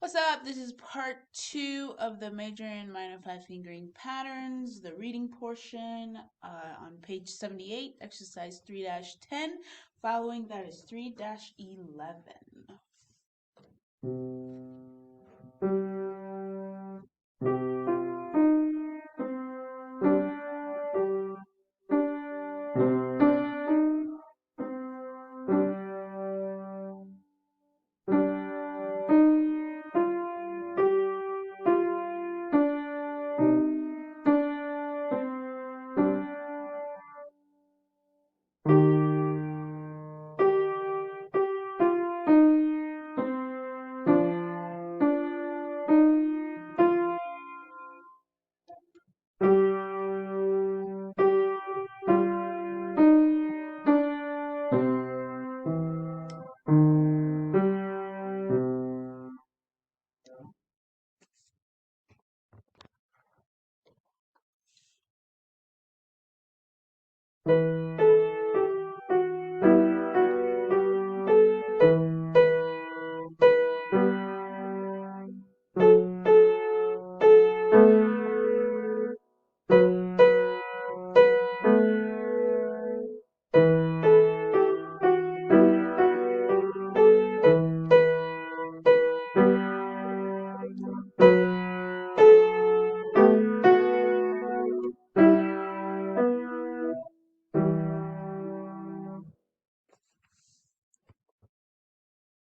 What's up? This is part 2 of the major and minor 5-fingering patterns, the reading portion on page 78, exercise 3-10. Following that is 3-11.